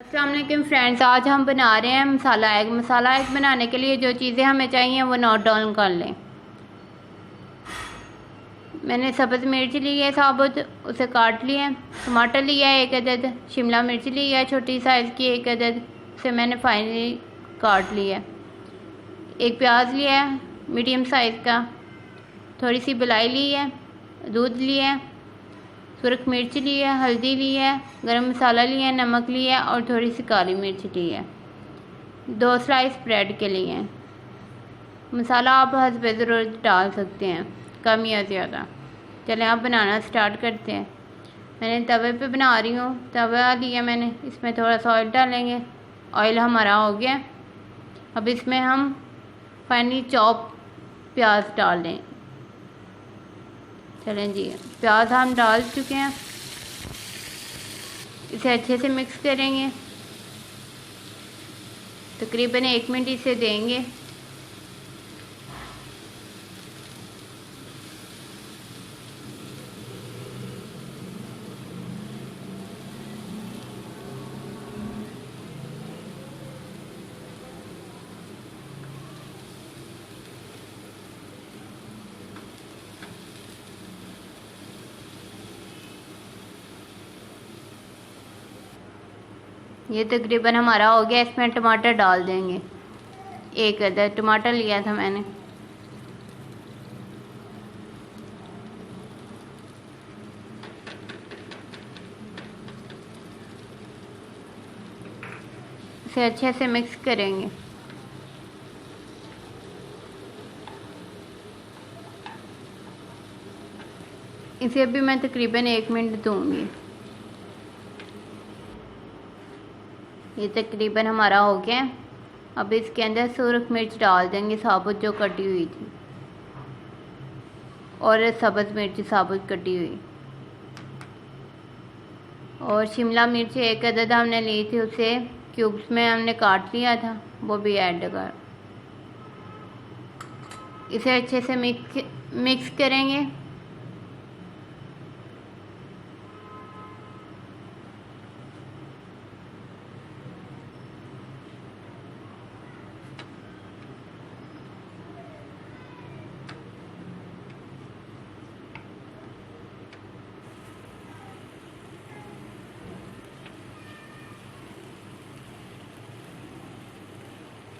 अस्सलाम वालेकुम फ्रेंड्स, आज हम बना रहे हैं मसाला एग। मसाला एग बनाने के लिए जो चीज़ें हमें चाहिए वो नोट डाउन कर लें। मैंने सब्ज़ मिर्च ली है साबुत, उसे काट लिया है। टमाटर लिया है 1 अदद। शिमला मिर्च लिया है छोटी साइज़ की 1 अदद, उसे मैंने फाइनली काट लिया है। 1 प्याज लिया है मीडियम साइज़ का। थोड़ी सी बिलाई ली है, दूध लिया है, सुरख मिर्च ली है, हल्दी ली है, गरम मसाला लिया है, नमक लिया है और थोड़ी सी काली मिर्च ली है। 2 स्लाइस ब्रेड के लिए हैं। मसाला आप हस्बे ज़रूरत डाल सकते हैं, कम या ज़्यादा। चलें आप बनाना स्टार्ट करते हैं। मैंने तवे पे बना रही हूँ, तवा लिया मैंने, इसमें थोड़ा सा ऑयल डालेंगे। ऑयल हमारा हो गया। अब इसमें हम फाइनली चॉप प्याज डाल दें। चलें जी, प्याज हम डाल चुके हैं। इसे अच्छे से मिक्स करेंगे, तकरीबन 1 मिनट इसे देंगे। ये तकरीबन हमारा हो गया। इसमें टमाटर डाल देंगे। 1 अदद टमाटर लिया था मैंने। इसे अच्छे से मिक्स करेंगे। इसे अभी मैं तकरीबन 1 मिनट दूंगी। ये तकरीबन हमारा हो गया। अब इसके अंदर सुरख मिर्च डाल देंगे साबुत, जो कटी हुई थी, और सब्ज़ मिर्च साबुत कटी हुई, और शिमला मिर्च 1 अदद हमने ली थी, उसे क्यूब्स में हमने काट लिया था, वो भी ऐड कर। इसे अच्छे से मिक्स करेंगे।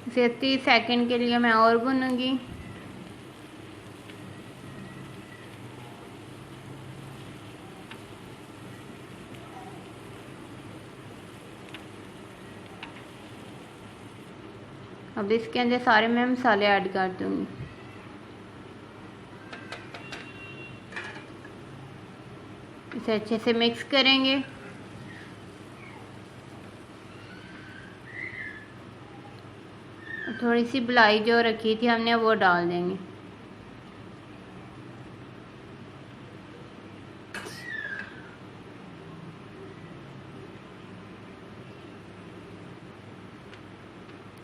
इसे 30 सेकंड के लिए मैं और भूनूंगी। अब इसके अंदर सारे मैं मसाले ऐड कर दूंगी। इसे अच्छे से मिक्स करेंगे। थोड़ी सी बिलाई जो रखी थी हमने वो डाल देंगे।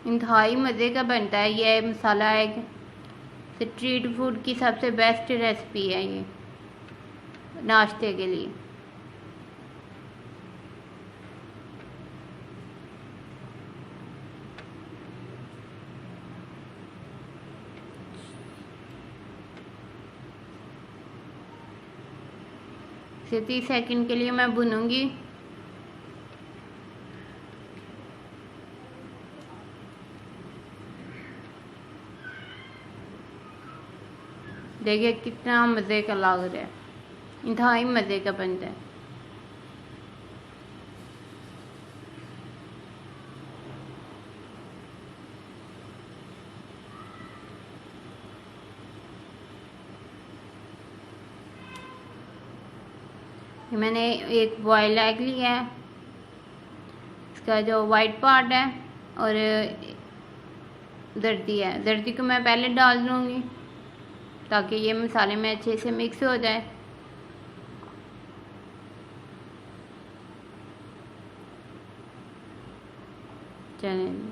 इंतहाई मज़े का बनता है ये मसाला एग। स्ट्रीट फूड की सबसे बेस्ट रेसिपी है ये नाश्ते के लिए। इसे 30 सेकंड के लिए मैं भूनूंगी। देखिए कितना मज़े का लग रहा है, इंतहाई मज़े का बनता है। मैंने एक बॉयल एग लिया है, इसका जो वाइट पार्ट है और जर्दी को मैं पहले डाल दूँगी ताकि ये मसाले में अच्छे से मिक्स हो जाए। चलें,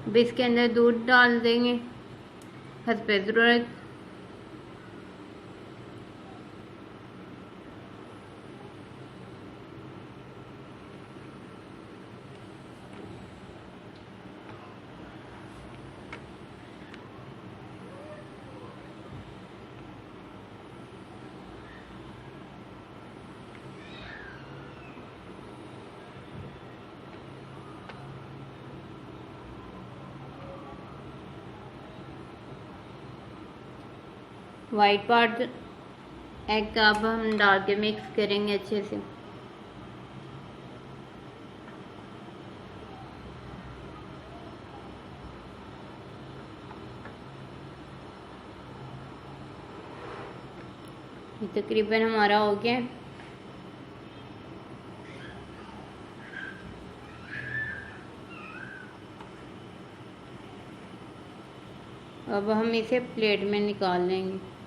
अब इसके अंदर दूध डाल देंगे हस्बे ज़रूरत। वाइट पार्ट एग का अब हम डाल के मिक्स करेंगे अच्छे से। तकरीबन हमारा हो गया। अब हम इसे प्लेट में निकाल लेंगे।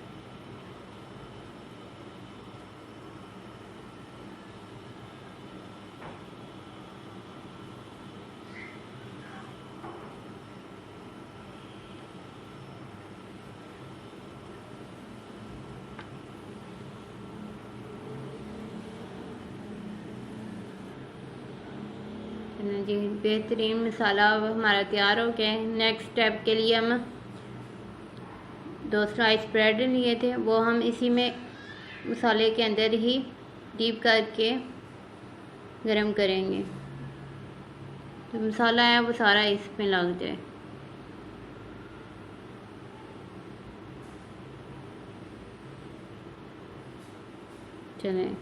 जी बेहतरीन मसाला अब हमारा तैयार हो गया है। नेक्स्ट स्टेप के लिए हम 2 स्लाइस ब्रेड लिए थे, वो हम इसी में मसाले के अंदर ही डीप करके गरम करेंगे, तो मसाला है वो सारा इसमें लग जाए। चलें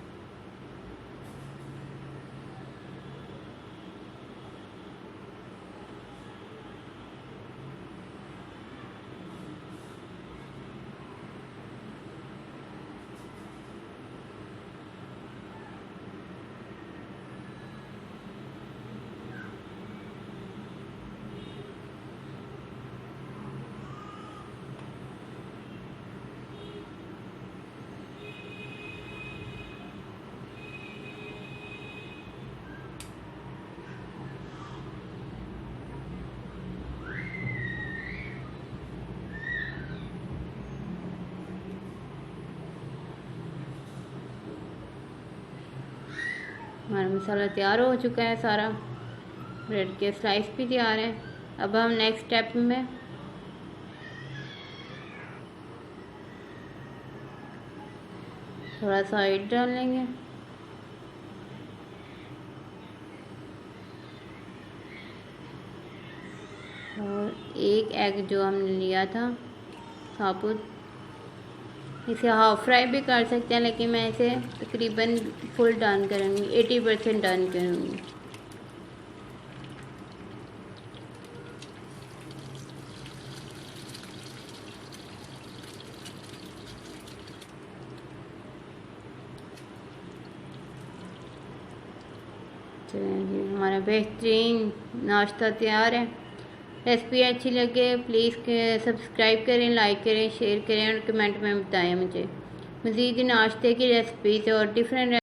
हमारा मसाला तैयार हो चुका है, सारा ब्रेड के स्लाइस भी तैयार हैं। अब हम नेक्स्ट स्टेप में थोड़ा सा ऑयल डाल लेंगे और एक एग जो हमने लिया था साबुत, इसे हाफ फ्राई भी कर सकते हैं, लेकिन मैं इसे तकरीबन फुल डन करूँगी, 80% डन करूँगी। चलिए जी, हमारा बेहतरीन नाश्ता तैयार है। रेसिपी अच्छी लगे प्लीज़ सब्सक्राइब करें, लाइक करें, शेयर करें और कमेंट में बताएं मुझे मज़ीद नाश्ते की रेसिपीज़ और डिफरेंट